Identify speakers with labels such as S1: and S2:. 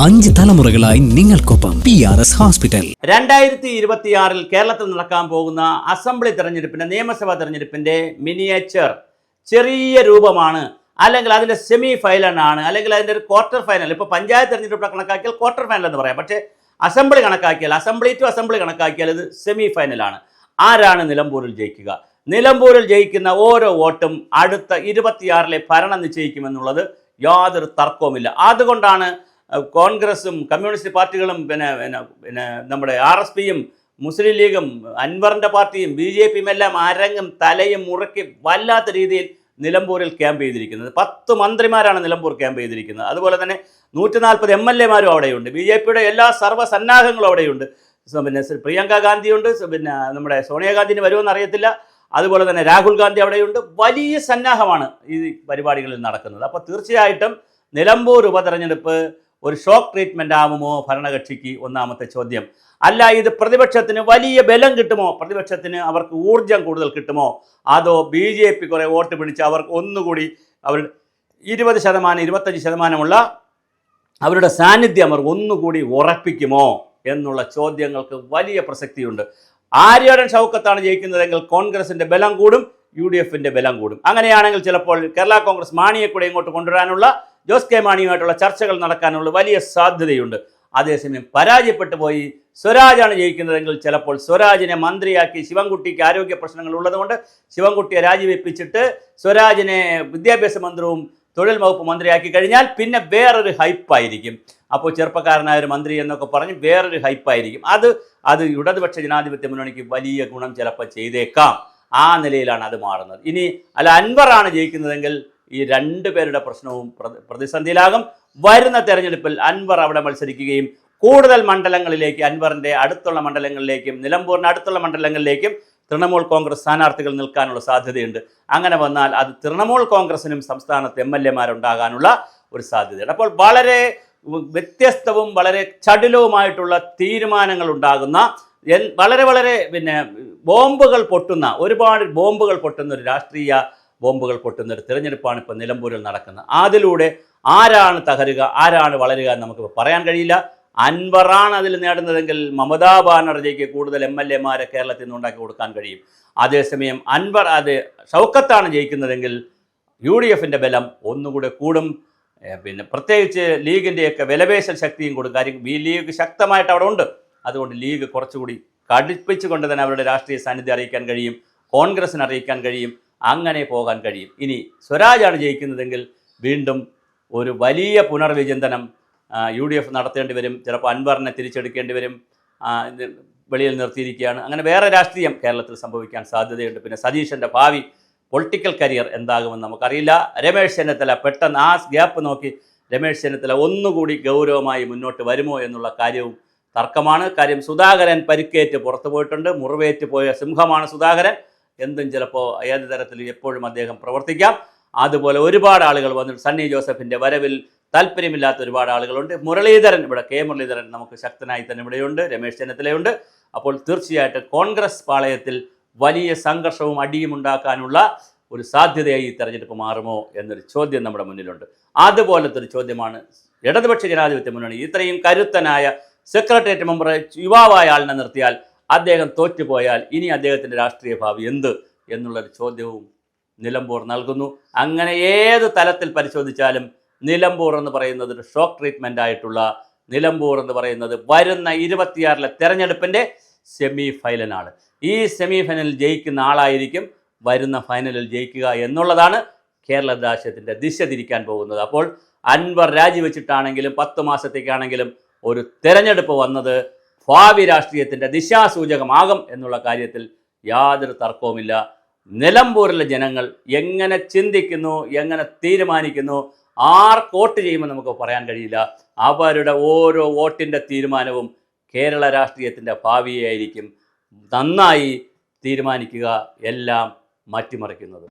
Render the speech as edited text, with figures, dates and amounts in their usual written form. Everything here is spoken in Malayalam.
S1: 5 തലമുറകളായി നിങ്ങൾക്കൊപ്പം PRS ഹോസ്പിറ്റൽ.
S2: 2026 കേരളത്തിൽ നടക്കാൻ പോകുന്ന അസംബ്ലി തെരഞ്ഞെടുപ്പിന്റെ നിയമസഭാ തെരഞ്ഞെടുപ്പിന്റെ മിനിയേച്ചർ ചെറിയ രൂപമാണ്, അല്ലെങ്കിൽ അതിന്റെ സെമി ഫൈനലാണ്, അല്ലെങ്കിൽ അതിന്റെ ഒരു ക്വാർട്ടർ ഫൈനൽ. ഇപ്പോൾ പഞ്ചായത്ത് തെരഞ്ഞെടുപ്പ് കണക്കാക്കിയാൽ ക്വാർട്ടർ ഫൈനൽ എന്ന് പറയാം, പക്ഷേ അസംബ്ലി കണക്കാക്കിയാൽ, അസംബ്ലി ടു അസംബ്ലി കണക്കാക്കിയാൽ ഇത് സെമി ഫൈനലാണ്. ആരാണ് നിലമ്പൂരിൽ ജയിക്കുക? നിലമ്പൂരിൽ ജയിക്കുന്ന ഓരോ വോട്ടും അടുത്ത 26 ഭരണം നിശ്ചയിക്കുമെന്നുള്ളത് യാതൊരു തർക്കവുമില്ല. അതുകൊണ്ടാണ് കോൺഗ്രസും കമ്മ്യൂണിസ്റ്റ് പാർട്ടികളും പിന്നെ നമ്മുടെ RSPയും മുസ്ലിം ലീഗും അൻവറിൻ്റെ പാർട്ടിയും BJPയും എല്ലാം അരങ്ങും തലയും മുറക്കി വല്ലാത്ത രീതിയിൽ നിലമ്പൂരിൽ ക്യാമ്പ് ചെയ്തിരിക്കുന്നത്. 10 മന്ത്രിമാരാണ് നിലമ്പൂർ ക്യാമ്പ് ചെയ്തിരിക്കുന്നത്. അതുപോലെ തന്നെ 140 MLAമാരും അവിടെയുണ്ട്. BJPയുടെ എല്ലാ സർവ്വസന്നാഹങ്ങളും അവിടെയുണ്ട്. പിന്നെ പ്രിയങ്ക ഗാന്ധിയുണ്ട്, പിന്നെ നമ്മുടെ സോണിയാഗാന്ധിന് വരുമെന്ന് അറിയത്തില്ല. അതുപോലെ തന്നെ രാഹുൽ ഗാന്ധി അവിടെയുണ്ട്. വലിയ സന്നാഹമാണ് ഈ പരിപാടികളിൽ നടക്കുന്നത്. അപ്പോൾ തീർച്ചയായിട്ടും നിലമ്പൂർ ഉപതെരഞ്ഞെടുപ്പ് ഒരു ഷോക്ക് ട്രീറ്റ്മെൻ്റ് ആവുമോ ഭരണകക്ഷിക്ക്? ഒന്നാമത്തെ ചോദ്യം. അല്ല, ഇത് പ്രതിപക്ഷത്തിന് വലിയ ബലം കിട്ടുമോ? പ്രതിപക്ഷത്തിന് അവർക്ക് ഊർജം കൂടുതൽ കിട്ടുമോ? അതോ BJP കുറേ വോട്ട് പിടിച്ച് അവർക്ക് ഒന്നുകൂടി അവർ 20% 25% അവരുടെ സാന്നിധ്യം അവർ ഒന്നുകൂടി ഉറപ്പിക്കുമോ എന്നുള്ള ചോദ്യങ്ങൾക്ക് വലിയ പ്രസക്തിയുണ്ട്. ആര്യാടൻ ഷൗക്കത്താണ് ജയിക്കുന്നതെങ്കിൽ കോൺഗ്രസിൻ്റെ ബലം കൂടും, UDFിൻ്റെ ബലം കൂടും. അങ്ങനെയാണെങ്കിൽ ചിലപ്പോൾ കേരള കോൺഗ്രസ് മാണിയെ കൂടെ ഇങ്ങോട്ട് കൊണ്ടുവരാനുള്ള, ജോസ് കെ മാണിയുമായിട്ടുള്ള ചർച്ചകൾ നടക്കാനുള്ള വലിയ സാധ്യതയുണ്ട്. അതേസമയം പരാജയപ്പെട്ടു പോയി സ്വരാജാണ് ജയിക്കുന്നതെങ്കിൽ ചിലപ്പോൾ സ്വരാജിനെ മന്ത്രിയാക്കി, ശിവൻകുട്ടിക്ക് ആരോഗ്യ പ്രശ്നങ്ങൾ ഉള്ളതുകൊണ്ട് ശിവൻകുട്ടിയെ രാജിവെപ്പിച്ചിട്ട് സ്വരാജിനെ വിദ്യാഭ്യാസ മന്ത്രിയും തൊഴിൽ വകുപ്പ് മന്ത്രിയാക്കി കഴിഞ്ഞാൽ പിന്നെ വേറൊരു ഹൈപ്പായിരിക്കും. അപ്പോൾ ചെറുപ്പക്കാരനായ ഒരു മന്ത്രി എന്നൊക്കെ പറഞ്ഞ് വേറൊരു ഹൈപ്പായിരിക്കും. അത് ഇടതുപക്ഷ ജനാധിപത്യ മുന്നണിക്ക് വലിയ ഗുണം ചിലപ്പോൾ ചെയ്തേക്കാം. ആ നിലയിലാണ് അത് മാറുന്നത്. ഇനി അല്ല, അൻവറാണ് ജയിക്കുന്നതെങ്കിൽ ഈ 2 പേരുടെ പ്രശ്നവും പ്രതിസന്ധിയിലാകും. വരുന്ന തെരഞ്ഞെടുപ്പിൽ അൻവർ അവിടെ മത്സരിക്കുകയും കൂടുതൽ മണ്ഡലങ്ങളിലേക്ക്, അൻവറിൻ്റെ അടുത്തുള്ള മണ്ഡലങ്ങളിലേക്കും നിലമ്പൂരിൻ്റെ അടുത്തുള്ള മണ്ഡലങ്ങളിലേക്കും തൃണമൂൽ കോൺഗ്രസ് സ്ഥാനാർത്ഥികൾ നിൽക്കാനുള്ള സാധ്യതയുണ്ട്. അങ്ങനെ വന്നാൽ അത് തൃണമൂൽ കോൺഗ്രസിനും സംസ്ഥാനത്ത് MLAമാരുണ്ടാകാനുള്ള ഒരു സാധ്യതയുണ്ട്. അപ്പോൾ വളരെ വ്യത്യസ്തവും വളരെ ചടുലവുമായിട്ടുള്ള തീരുമാനങ്ങൾ ഉണ്ടാകുന്ന, വളരെ പിന്നെ ബോംബുകൾ പൊട്ടുന്ന, ഒരുപാട് ബോംബുകൾ പൊട്ടുന്ന ഒരു രാഷ്ട്രീയ ബോംബുകൾ പൊട്ടുന്ന ഒരു തിരഞ്ഞെടുപ്പാണ് ഇപ്പോൾ നിലമ്പൂരിൽ നടക്കുന്നത്. അതിലൂടെ ആരാണ് തകരുക, ആരാണ് വളരുക എന്ന് നമുക്ക് പറയാൻ കഴിയില്ല. അൻവറാണ് അതിൽ നേടുന്നതെങ്കിൽ മമതാ ബാനർജിക്ക് കൂടുതൽ MLAമാരെ കേരളത്തിൽ നിന്ന് ഉണ്ടാക്കി കൊടുക്കാൻ കഴിയും. അതേസമയം ഷൗക്കത്താണ് ജയിക്കുന്നതെങ്കിൽ UDFിൻ്റെ ബലം ഒന്നുകൂടെ കൂടും. പിന്നെ പ്രത്യേകിച്ച് ലീഗിൻ്റെയൊക്കെ വിലപേശൽ ശക്തിയും കൊടുക്കും. കാര്യം ലീഗ് ശക്തമായിട്ട് അവിടെ ഉണ്ട്. അതുകൊണ്ട് ലീഗ് കുറച്ചുകൂടി കടുപ്പിച്ചുകൊണ്ട് തന്നെ അവരുടെ രാഷ്ട്രീയ സാന്നിധ്യം അറിയിക്കാൻ കഴിയും, കോൺഗ്രസിന് അറിയിക്കാൻ കഴിയും, അങ്ങനെ പോകാൻ കഴിയും. ഇനി സ്വരാജാണ് ജയിക്കുന്നതെങ്കിൽ വീണ്ടും ഒരു വലിയ പുനർവിചിന്തനം UDF നടത്തേണ്ടി വരും. ചിലപ്പോൾ അൻവറിനെ തിരിച്ചെടുക്കേണ്ടി വരും. വെളിയിൽ നിർത്തിയിരിക്കുകയാണ്. അങ്ങനെ വേറെ രാഷ്ട്രീയം കേരളത്തിൽ സംഭവിക്കാൻ സാധ്യതയുണ്ട്. പിന്നെ സതീശൻ്റെ ഭാവി പൊളിറ്റിക്കൽ കരിയർ എന്താകുമെന്ന് നമുക്കറിയില്ല. രമേശ് ചെന്നിത്തല പെട്ടെന്ന് ആ ഗ്യാപ്പ് നോക്കി രമേശ് ചെന്നിത്തല ഒന്നുകൂടി ഗൗരവമായി മുന്നോട്ട് വരുമോ എന്നുള്ള കാര്യവും തർക്കമാണ്. കാര്യം സുധാകരൻ പരിക്കേറ്റ് പുറത്തു പോയിട്ടുണ്ട്. മുറിവേറ്റ് പോയ സിംഹമാണ് സുധാകരൻ. എന്തും ചിലപ്പോൾ ഏത് തരത്തിലും എപ്പോഴും അദ്ദേഹം പ്രവർത്തിക്കാം. അതുപോലെ ഒരുപാട് ആളുകൾ വന്നിട്ട് സണ്ണി ജോസഫിൻ്റെ വരവിൽ താല്പര്യമില്ലാത്ത ഒരുപാട് ആളുകളുണ്ട്. മുരളീധരൻ, ഇവിടെ K മുരളീധരൻ നമുക്ക് ശക്തനായി തന്നെ ഇവിടെയുണ്ട്. രമേശ് ചെന്നിത്തലയുണ്ട്. അപ്പോൾ തീർച്ചയായിട്ടും കോൺഗ്രസ് പാളയത്തിൽ വലിയ സംഘർഷവും അടിയും ഉണ്ടാക്കാനുള്ള ഒരു സാധ്യതയായി ഈ തെരഞ്ഞെടുപ്പ് മാറുമോ എന്നൊരു ചോദ്യം നമ്മുടെ മുന്നിലുണ്ട്. അതുപോലത്തെ ഒരു ചോദ്യമാണ് ഇടതുപക്ഷ ജനാധിപത്യ മുന്നണി ഇത്രയും കരുത്തനായ സെക്രട്ടേറിയറ്റ് മെമ്പർ യുവാവായ ആളിനെ നിർത്തിയാൽ അദ്ദേഹം തോറ്റുപോയാൽ ഇനി അദ്ദേഹത്തിൻ്റെ രാഷ്ട്രീയ ഭാവി എന്ത് എന്നുള്ളൊരു ചോദ്യവും നിലമ്പൂർ നൽകുന്നു. അങ്ങനെ ഏത് തലത്തിൽ പരിശോധിച്ചാലും നിലമ്പൂർ എന്ന് പറയുന്നത് ഒരു ഷോക്ക് ട്രീറ്റ്മെൻ്റ് ആയിട്ടുള്ള നിലമ്പൂർ എന്ന് പറയുന്നത് വരുന്ന 26 തെരഞ്ഞെടുപ്പിൻ്റെ സെമി ഫൈനലാണ്. ഈ സെമി ഫൈനലിൽ ജയിക്കുന്ന ആളായിരിക്കും വരുന്ന ഫൈനലിൽ ജയിക്കുക എന്നുള്ളതാണ് കേരള രാഷ്ട്രീയത്തിൻ്റെ ദിശ തിരിക്കാൻ പോകുന്നത്. അപ്പോൾ അൻവർ രാജിവെച്ചിട്ടാണെങ്കിലും 10 മാസത്തേക്കാണെങ്കിലും ഒരു തെരഞ്ഞെടുപ്പ് വന്നത് ഭാവി രാഷ്ട്രീയത്തിൻ്റെ ദിശാസൂചകമാകും എന്നുള്ള കാര്യത്തിൽ യാതൊരു തർക്കവുമില്ല. നിലമ്പൂരിലെ ജനങ്ങൾ എങ്ങനെ ചിന്തിക്കുന്നു, എങ്ങനെ തീരുമാനിക്കുന്നു, ആർക്ക് വോട്ട് ചെയ്യുമെന്ന് നമുക്ക് പറയാൻ കഴിയില്ല. അവരുടെ ഓരോ വോട്ടിൻ്റെ തീരുമാനവും കേരള രാഷ്ട്രീയത്തിൻ്റെ ഭാവിയായിരിക്കും നന്നായി തീരുമാനിക്കുക, എല്ലാം മാറ്റിമറിക്കുന്നത്.